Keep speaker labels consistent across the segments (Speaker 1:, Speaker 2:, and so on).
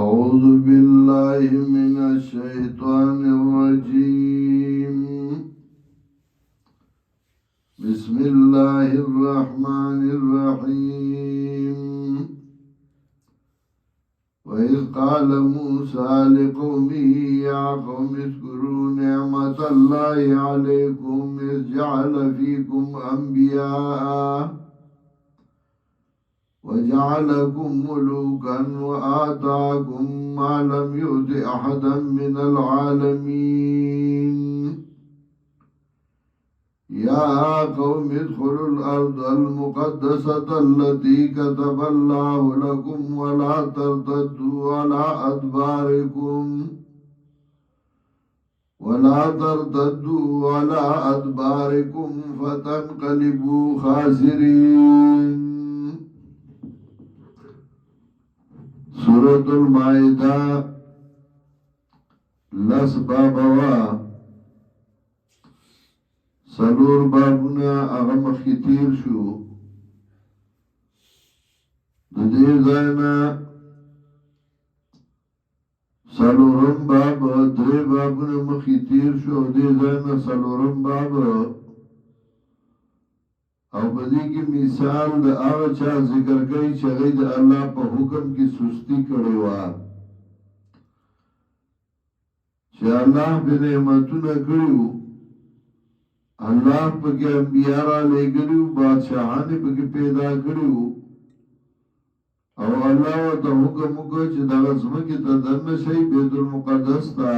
Speaker 1: أعوذ بالله من الشيطان الرجيم. بسم الله الرحمن الرحيم. وإذ قال موسى لقومه يا قوم اذكروا نعمة الله عليكم إذ جعل فيكم أنبياء وجعلكم ملوكا وآتاكم ما لم يؤت أحدا من العالمين. يا قوم ادخلوا الأرض المقدسة التي كتب الله لكم ولا ترتدوا على أدباركم فتنقلبوا خاسرين. سورة المائدة لس بابوا سلور بابنا اغم خطیر شو. ددی زینا سلورم باب دری بابنا مخطیر شو. دی زینا سلورم باب او بدی کی مثال د هغه چا ذکر کوي چې هغه د الله په حکم کې سستی کړی و، چې الله په نعمتونو کړیو، الله پکې انبیاء را لګړو، بادشاہان پکې پیدا کړیو، او الله ته حکم وکړ چې دا زمکه ته دنه شي بیت المقدس ته.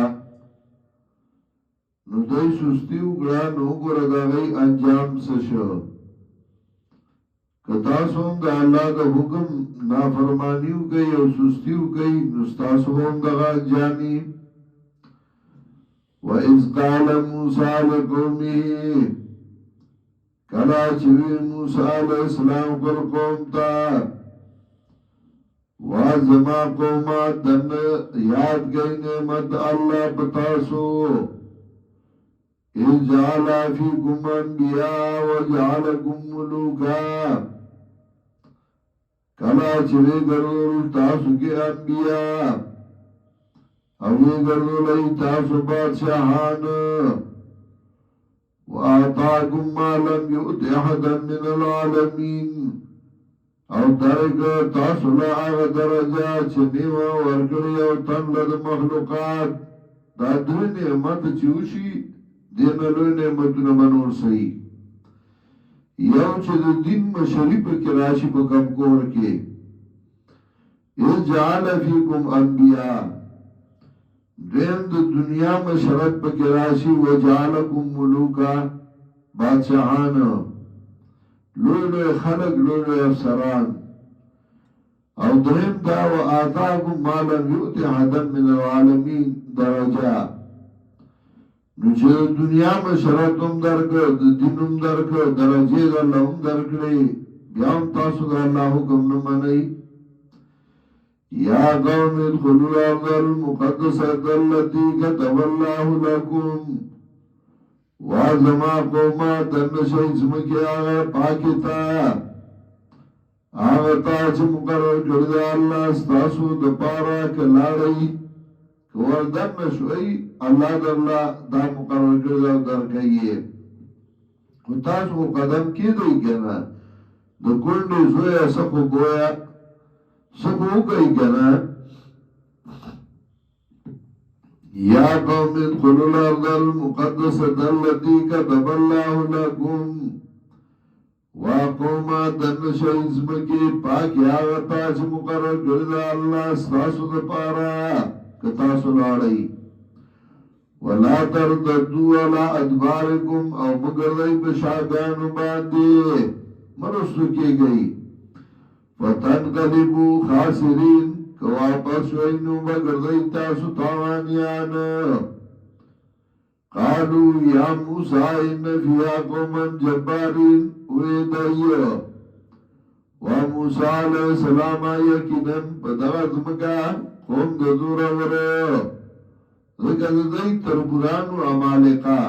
Speaker 1: نو دوی سستی وکړه، نو ګوره دا غي انجام څه شو. کتا سوم دا اللہ دا حکم نافرمانیو گئی او سستیو گئی، نستاسو هم دا جانی. وَإِذْ قَالَ مُوسَى لِقَوْمِهِ کلا چوی موسیٰ علیہ السلام قل قوم تا وازما قوما دن یاد گئی نعمت اللہ بتاسو. إِذْ جَعَلَ فِيكُمْ أَنْبِيَاءَ وَجَعَلَكُمْ مُلُوكًا کلا چوی گردول تاسو کے انبیاء او وی گردول ای تاسو بادشاہان. وآتاکم ما لم یؤت احدا من العالمین او درگ تاسو لآغا درجہ چنیوہ ورگڑی او تنلد مخلوقات. دا دوی نعمت چوشی دین لوی نعمتون منور سئی. یو چې د دین مشری په کې راشي په کم کور کې. اذ جعل فیکم انبیاء دین د دنیا مشرت په کې راشي. وجعلکم ملوکا بادشاہان، لوی لوی خلق، لوی لوی افسران. او دریم دا وآتاکم ما لم یؤت احدا من العالمین درجه. نو چې دنیا مشرت هم درکړ، د دین هم درکړ، درجې د الله هم درکړې، بیا هم تاسو د الله حکم نه منئ. یا قوم ادخلوا الارض المقدسة التي كتب الله لكم وازما قوما دنه شئ زمکه هغه پاکه تا هغه تا چې مقرر کړی دی الله ستاسو د پاره کلاړی کور دنه شوي الله درلا دا مقرر کړی دا درکایي. او تاسو قدم کېدی کنه د کونډې زوی سخو گویا سخو کوي کنه. یا قوم ادخلوا الارض المقدسة التي كتب الله لكم وقوما دن شئ زمکی پاکی آغا تا چې مقرر کړی دی الله ستاسو د پاره که تاسو لاړئ. ولا ترتدوا على ادباركم او مگردئی بشاگانو باندې مرستو کی گئی. فتنقلبوا خاسرین که واپس وینو بگردئی تاسو تاوانیان. قالوا یا موسیٰ ان فیها قوما جبارین ویدئی و موسیٰ علیہ السلام یقیناً پدغت مکا قوم دزور ورہ ذکر دی تربورانو عمالقا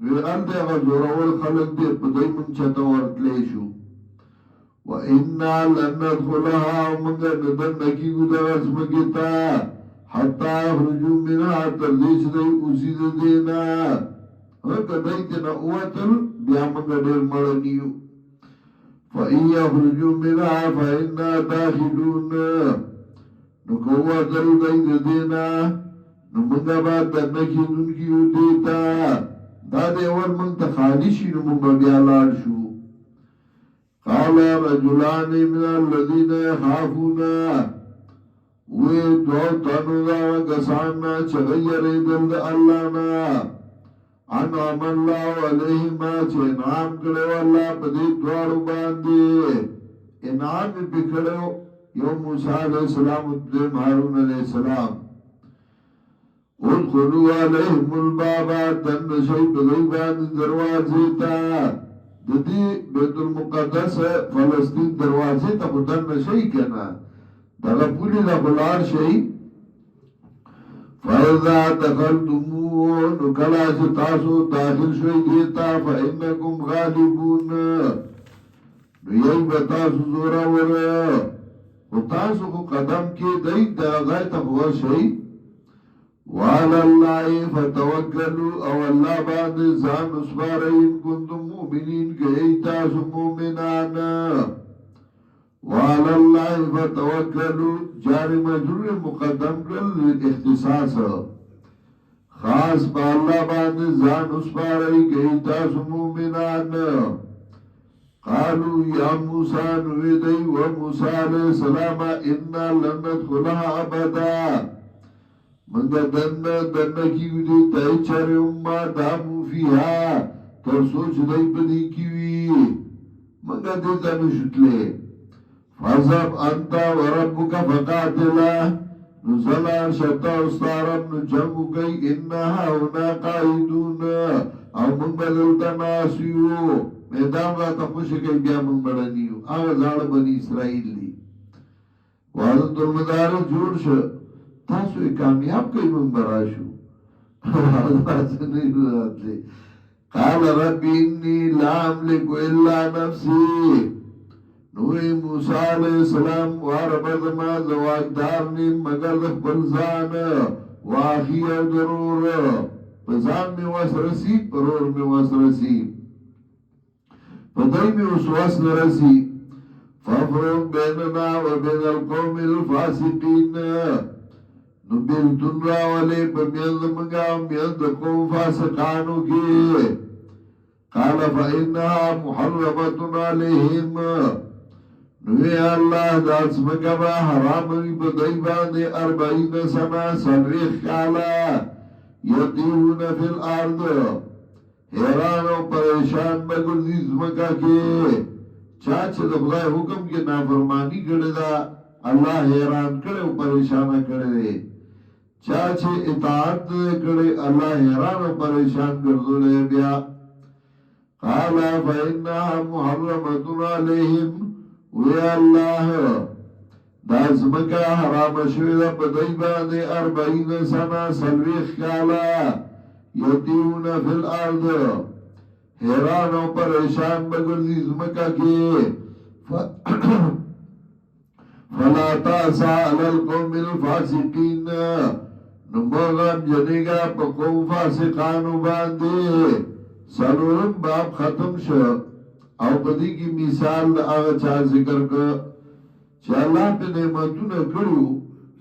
Speaker 1: وی انده اغا زورول خلق دی پدئی منچتا ورطلیشو. وإنا لن ندخلها ومنگ ندن نکیگو دا اسمکتا حتی اخرجو منها تردیش دی اسید دینا کدائی تینا اواتل بیا منگ دیر مرنیو فَإِن يَخْرُجُوا مِنْهَا فَإِنَّا دَاخِلُونَ نُكَوَّتَلْ دَيْدَ دِينَا نُمُنْگَ بَا دَنَّكِ دُنْكِيو دِيتا دا دیوال منگ تخالشی نمونگ بیالار شو قال رجلان من الذين يخافون وی دو تنو دا گسانا چغیر دل دا اللہ نا انعم اللہ علیہما چه انعام کرو اللہ پدی دوارو باندی انعام بکڑو یو موسیٰ علیہ السلام اتدیم حارون علیہ السلام ادخلوا علیہم البابا دن شئی پدی باندی دروازی تا دی بیت المقدس فلسطین دروازی تا خودن شئی کنا دغا پولی دا خلار شئی فَإِذَا دَخَلْتُمُوهُ نُكَلَاسِ تَاسُ داخل شوئی دیتا فَإِنَّكُمْ غَالِبُونَ نُيَي بَتَاسُ زورا ورا وَتَاسُ خو قدم کی دی دغای تخوار شئی وَعَلَى اللَّهِ فَتَوَكَّلُوا او اللہ باند زان اسبارین کنتم مؤمنین کہ تاس مؤمنان وعلى الله فتوكلوا جار مجرور مقدم کل اختصاص خاص با اللہ باندې ځان اسپارئی گئی تاسو مومنان قالوا یا موسیٰ نویدئی و موسیٰ علیہ السلام انا لن ندخلها ابدا منگا دن کیو دی تای چر اما دامو فیها تر سوچ دی پدی کیوی منگا دیتا نشتلے فَذَبْ أَنْتَ وَرَبُّكَ فَقَاتِلَا نُزَلَا شَتَّا اسْتَارَبْ نُجَمُّ كَيْ إِنَّهَا هُنَا قَائِدُونَ او من بدلتا ناسیو میدان را تخوش کئی بیا من بدنیو آغازار بنی اسرائیل لی وحضرت المدارس جوڑ شا تاسوی کامیاب کئی من براشو حضرت نہیں رات لی قال رب انی لا املک الا نفسی نوی موسیٰ علیہ السلام واربت ما زواجدار نیم مگر دخ بلزان واخی او ضرور بزان میں واسرسی پرور میں واسرسی پدائی میں اس واسن رسی فافرون بیننا و بین القوم الفاسقین نبیل تن راولے بمیند منگا میند قوم فاسقانو کی قال فإنها محرمتن علیہم نوی اللہ داس مکبا حراموی بدائی باندے 40 سنہ سنویخ کالا یتیون فی الارض حیران و پریشان بگردیز مکا کے چاچے دا خدای حکم کے نافرمانی کرے دا اللہ حیران کرے و پریشان کرے دے چاچے اطاعت کرے اللہ حیران و پریشان کردو لے بیا قالا فإنها محرمتن علیہم وی اللہ داز مکا حرام شویدہ بدائی باندے 40 سنہ سلویخ کالا یتیون فی الارض حیران و پریشان بگردیز مکا کے فلا تاسا علی القوم الفاسقین نموغم جنگا پا قوم فاسقانو باندے سلورم باب ختم شو او پدی کی مثال دا آغا چاہ ذکر کر چه اللہ پہ نعمتون کرو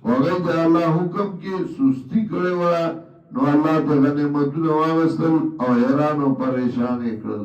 Speaker 1: وغی دا اللہ حکم کی سستی کرے وا نو اللہ تا نعمتون واغستل او حیران و پریشان کرل